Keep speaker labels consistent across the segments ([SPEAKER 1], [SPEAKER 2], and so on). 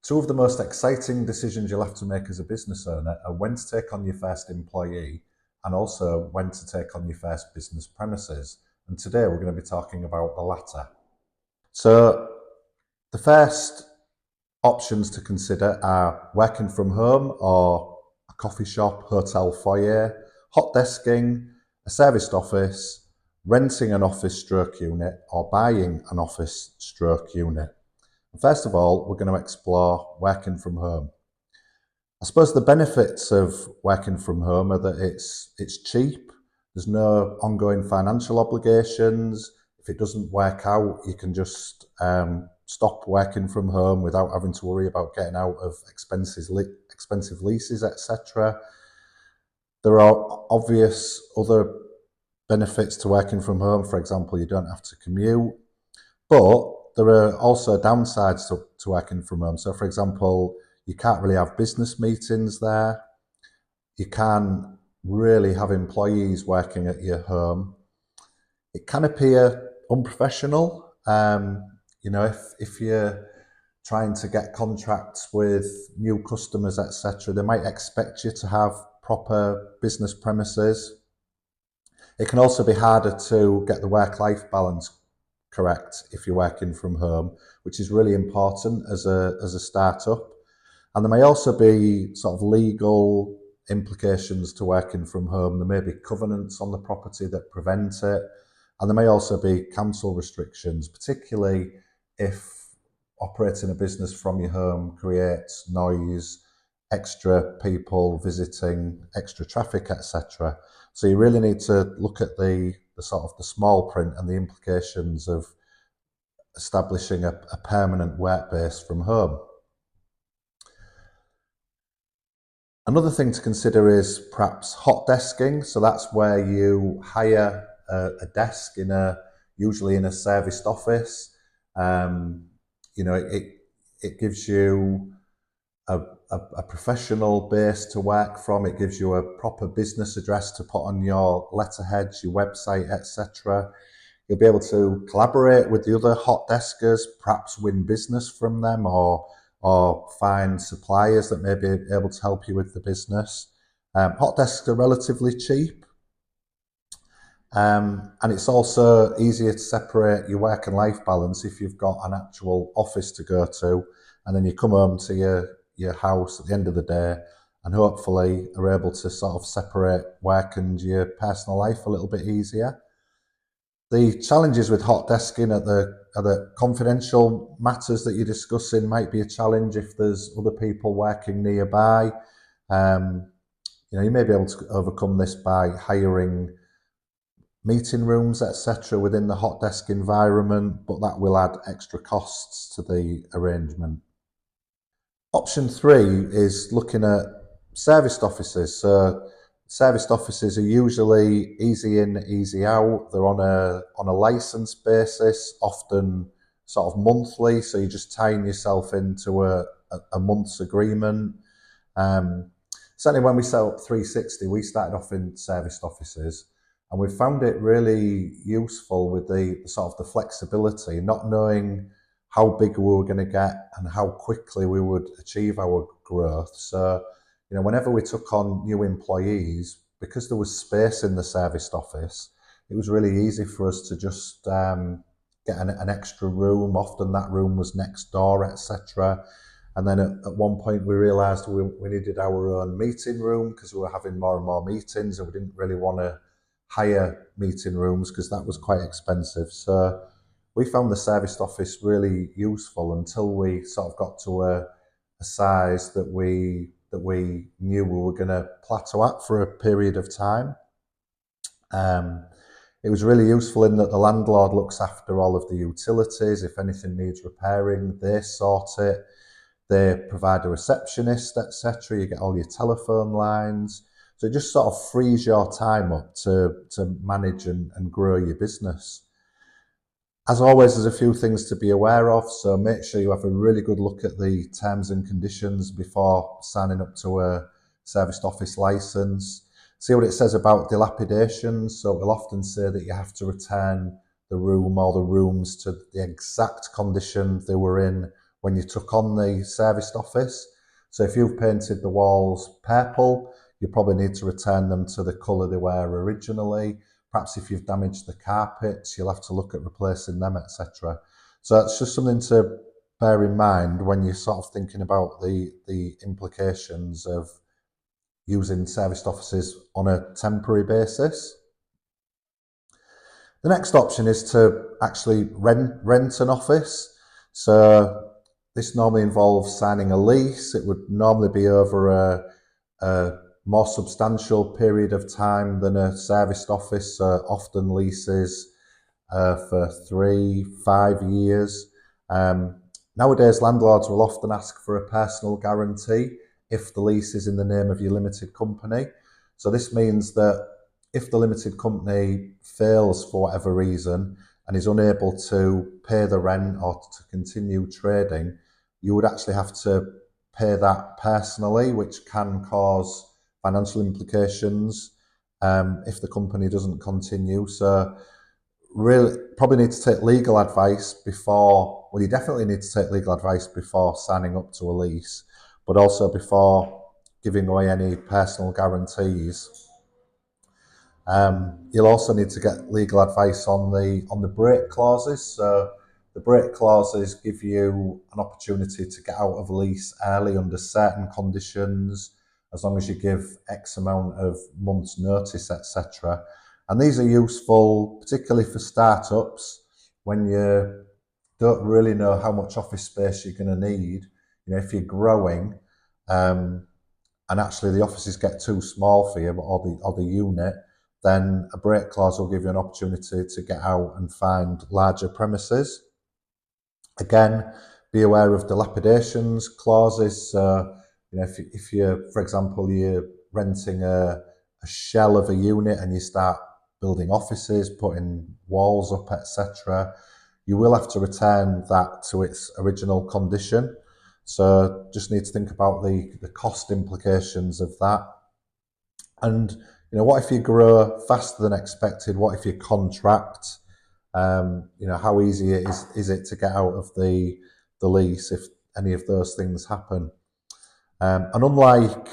[SPEAKER 1] Two of the most exciting decisions you'll have to make as a business owner are when to take on your first employee and also when to take on your first business premises. And today we're going to be talking about the latter. So the first options to consider are working from home or a coffee shop, hotel foyer, hot desking, a serviced office, renting an office stroke unit, or buying an office stroke unit. First of all, we're going to explore working from home. I suppose the benefits of working from home are that it's cheap. There's no ongoing financial obligations. If it doesn't work out, you can just stop working from home without having to worry about getting out of expensive leases, etc. There are obvious other benefits to working from home. For example, you don't have to commute. But there are also downsides to working from home. So, for example, you can't really have business meetings there. You can't really have employees working at your home. It can appear unprofessional. If you're trying to get contracts with new customers, etc., they might expect you to have proper business premises. It can also be harder to get the work-life balance correct if you're working from home, which is really important as a startup. And there may also be sort of legal implications to working from home. There may be covenants on the property that prevent it. And there may also be council restrictions, particularly if operating a business from your home creates noise, extra people visiting, extra traffic, etc. So you really need to look at the sort of the small print and the implications of establishing a permanent work base from home. Another thing to consider is perhaps hot desking. So that's where you hire a desk usually in a serviced office. It gives you a professional base to work from. It gives you a proper business address to put on your letterheads, your website, etc. You'll be able to collaborate with the other hot deskers, perhaps win business from them or find suppliers that may be able to help you with the business. Hot desks are relatively cheap. And it's also easier to separate your work and life balance if you've got an actual office to go to, and then you come home to your house at the end of the day and hopefully are able to sort of separate work and your personal life a little bit easier. The challenges with hot desking are the confidential matters that you're discussing might be a challenge if there's other people working nearby. You may be able to overcome this by hiring meeting rooms, etc., within the hot desk environment, but that will add extra costs to the arrangement. Option 3 is looking at serviced offices. So serviced offices are usually easy in, easy out. They're on a license basis, often sort of monthly. So you're just tying yourself into a month's agreement. Certainly when we set up 360, we started off in serviced offices, and we found it really useful with the sort of the flexibility, not knowing how big we were going to get and how quickly we would achieve our growth. So, whenever we took on new employees, because there was space in the serviced office, it was really easy for us to just get an extra room. Often that room was next door, etc. And then at one point we realised we needed our own meeting room because we were having more and more meetings, and we didn't really want to hire meeting rooms because that was quite expensive. So we found the serviced office really useful until we sort of got to a size that we knew we were going to plateau at for a period of time. It was really useful in that the landlord looks after all of the utilities. If anything needs repairing, they sort it. They provide a receptionist, etc. You get all your telephone lines. So it just sort of frees your time up to manage and grow your business. As always, there's a few things to be aware of, so make sure you have a really good look at the terms and conditions before signing up to a serviced office license. See what it says about dilapidations. So it will often say that you have to return the room or the rooms to the exact condition they were in when you took on the serviced office. So if you've painted the walls purple, you probably need to return them to the colour they were originally. Perhaps if you've damaged the carpets, you'll have to look at replacing them, etc. So it's just something to bear in mind when you're sort of thinking about the implications of using serviced offices on a temporary basis. The next option is to actually rent an office. So this normally involves signing a lease. It would normally be over a more substantial period of time than a serviced office. Often leases for 3-5 years. Nowadays, landlords will often ask for a personal guarantee if the lease is in the name of your limited company. So this means that if the limited company fails for whatever reason and is unable to pay the rent or to continue trading, you would actually have to pay that personally, which can cause financial implications if the company doesn't continue. So really probably need to take legal advice before, well, you definitely need to take legal advice before signing up to a lease, but also before giving away any personal guarantees. You'll also need to get legal advice on the break clauses. So the break clauses give you an opportunity to get out of a lease early under certain conditions, as long as you give X amount of months notice, etc. And these are useful, particularly for startups, when you don't really know how much office space you're going to need. You know, if you're growing, and actually the offices get too small for you, or the unit, then a break clause will give you an opportunity to get out and find larger premises. Again, be aware of dilapidations clauses. You know, if you're, for example, you're renting a shell of a unit and you start building offices, putting walls up, etc., you will have to return that to its original condition. So just need to think about the cost implications of that. And you know, what if you grow faster than expected? What if you contract? You know, how easy is it to get out of the lease if any of those things happen? And unlike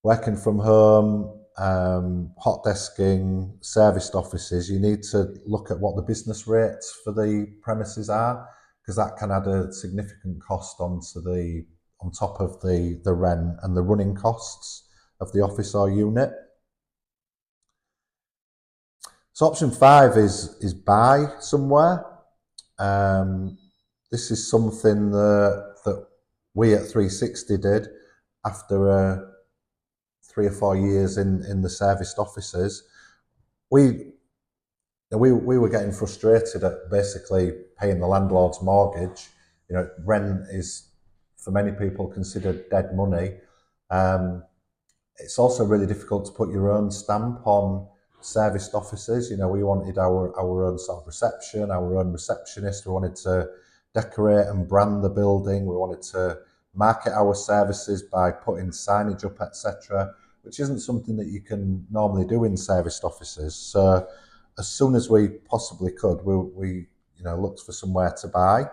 [SPEAKER 1] working from home, hot desking, serviced offices, you need to look at what the business rates for the premises are, because that can add a significant cost on top of the rent and the running costs of the office or unit. So option 5 is buy somewhere. This is something that we at 360 did after 3 or 4 years in the serviced offices. We were getting frustrated at basically paying the landlord's mortgage. You know, rent is for many people considered dead money. It's also really difficult to put your own stamp on serviced offices. You know, we wanted our own sort of reception, our own receptionist. We wanted to decorate and brand the building. We wanted to market our services by putting signage up, etc., which isn't something that you can normally do in serviced offices. So as soon as we possibly could, we looked for somewhere to buy,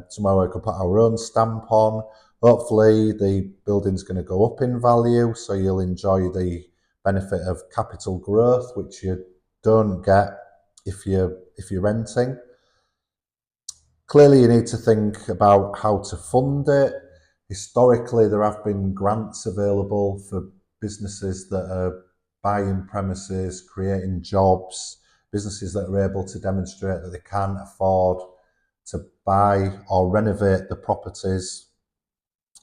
[SPEAKER 1] somewhere where we could put our own stamp on. Hopefully the building's going to go up in value, so you'll enjoy the benefit of capital growth, which you don't get if you're renting. Clearly, you need to think about how to fund it. Historically, there have been grants available for businesses that are buying premises, creating jobs, businesses that are able to demonstrate that they can afford to buy or renovate the properties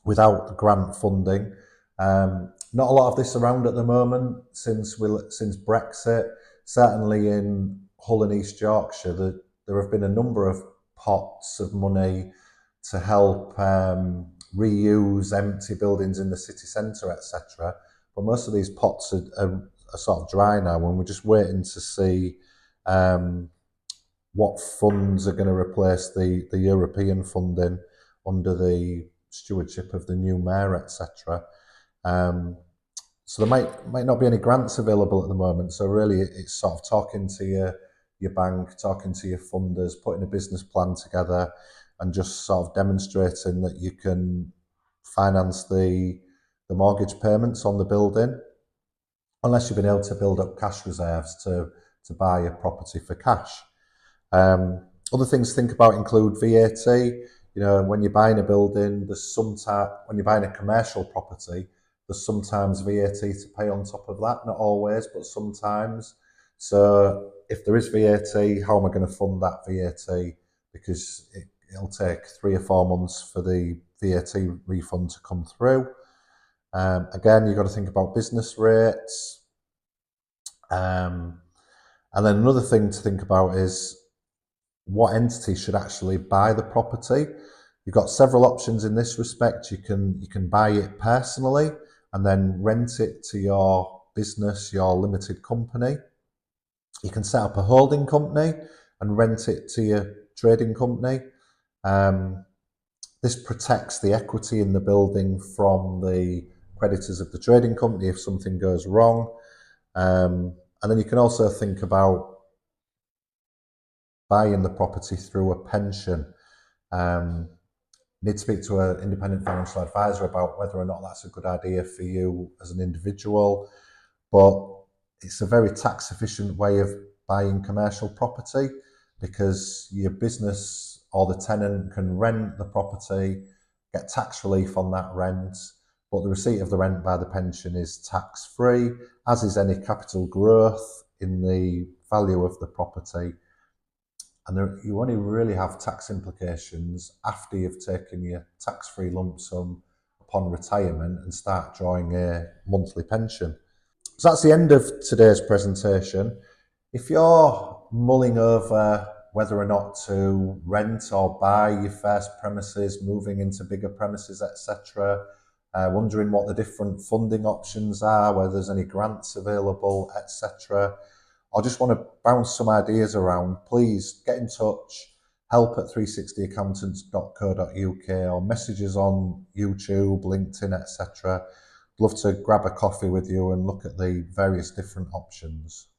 [SPEAKER 1] without grant funding. Not a lot of this around at the moment since Brexit. Certainly in Hull and East Yorkshire, there have been a number of pots of money to help reuse empty buildings in the city centre, etc. But most of these pots are sort of dry now, and we're just waiting to see what funds are going to replace the European funding under the stewardship of the new mayor, etc. So there might not be any grants available at the moment. So really, it's sort of talking to your bank, talking to your funders, putting a business plan together, and just sort of demonstrating that you can finance the mortgage payments on the building, unless you've been able to build up cash reserves to buy a property for cash. Other things to think about include VAT. You know, when you're buying a building, when you're buying a commercial property, there's sometimes VAT to pay on top of that. Not always, but sometimes. So if there is VAT, how am I going to fund that VAT? Because it'll take 3 or 4 months for the VAT refund to come through. Again, you've got to think about business rates. And then another thing to think about is what entity should actually buy the property. You've got several options in this respect. You can buy it personally and then rent it to your business, your limited company. You can set up a holding company and rent it to your trading company. This protects the equity in the building from the creditors of the trading company if something goes wrong. And then you can also think about buying the property through a pension. Need to speak to an independent financial advisor about whether or not that's a good idea for you as an individual, but it's a very tax efficient way of buying commercial property because your business or the tenant can rent the property, get tax relief on that rent, but the receipt of the rent by the pension is tax free, as is any capital growth in the value of the property. And you only really have tax implications after you've taken your tax-free lump sum upon retirement and start drawing a monthly pension. So that's the end of today's presentation. If you're mulling over whether or not to rent or buy your first premises, moving into bigger premises, etc., wondering what the different funding options are, whether there's any grants available, etc., or just want to bounce some ideas around, please get in touch, help@360accountants.co.uk, or messages on YouTube, LinkedIn, etc. Love to grab a coffee with you and look at the various different options.